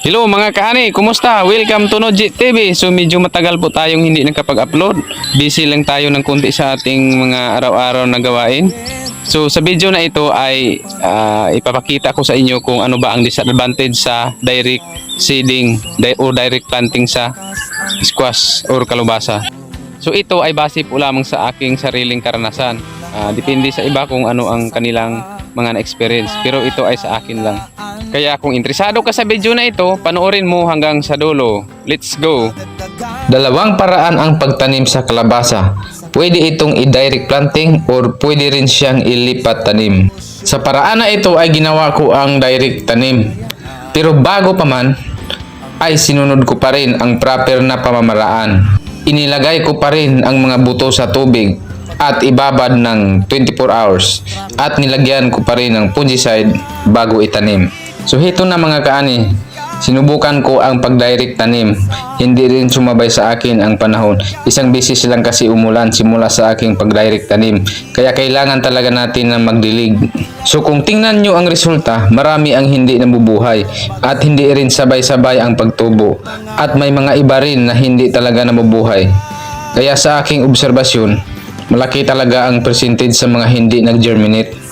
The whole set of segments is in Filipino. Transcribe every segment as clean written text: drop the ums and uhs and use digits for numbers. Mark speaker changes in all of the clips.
Speaker 1: Hello mga kaani, kumusta? Welcome to Noji TV. So medyo matagal po tayong hindi nakapag-upload. Busy lang tayo ng konti sa ating mga araw-araw na gawain. So sa video na ito ay ipapakita ko sa inyo kung ano ba ang disadvantage sa direct seeding o direct planting sa squash or kalabasa. So ito ay base po lamang sa aking sariling karanasan. Depende sa iba kung ano ang kanilang mga na-experience. Pero ito ay sa akin lang. Kaya kung interesado ka sa video na ito, panoorin mo hanggang sa dulo. Let's go!
Speaker 2: Dalawang paraan ang pagtanim sa kalabasa. Pwede itong i-direct planting or pwede rin siyang ilipat tanim. Sa paraan na ito ay ginawa ko ang direct tanim. Pero bago pa man, ay sinunod ko pa rin ang proper na pamamaraan. Inilagay ko pa rin ang mga buto sa tubig at ibabad ng 24 hours at nilagyan ko pa rin ng fungicide bago itanim. So hito na mga kaani, sinubukan ko ang pag-direct tanim. Hindi rin sumabay sa akin ang panahon. Isang beses lang kasi umulan simula sa aking pag-direct tanim. Kaya kailangan talaga natin na magdilig. So kung tingnan nyo ang resulta, marami ang hindi nabubuhay at hindi rin sabay-sabay ang pagtubo. At may mga iba rin na hindi talaga nabubuhay. Kaya sa aking obserbasyon, malaki talaga ang percentage sa mga hindi nag-germinate.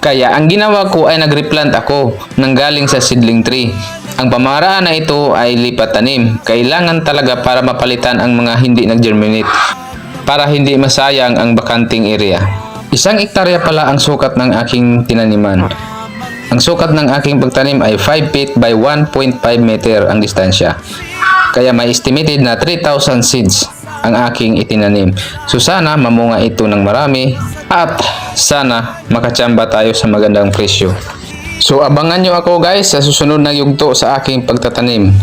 Speaker 2: Kaya ang ginawa ko ay nag-replant ako ng galing sa seedling tree. Ang pamaraan na ito ay lipat tanim. Kailangan talaga para mapalitan ang mga hindi nag-germinate para hindi masayang ang bakanting area. 1 hektarya pala ang sukat ng aking tinaniman. Ang sukat ng aking pagtanim ay 5 feet by 1.5 meter ang distansya. Kaya may estimated na 3,000 seeds ang aking itinanim. So sana mamunga ito ng marami at sana makachamba tayo sa magandang presyo. So abangan nyo ako guys sa susunod na yugto sa aking pagtatanim.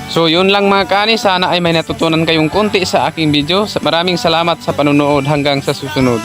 Speaker 1: So yun lang mga kaani, sana ay may natutunan kayong konti sa aking video. Maraming salamat sa panonood, hanggang sa susunod.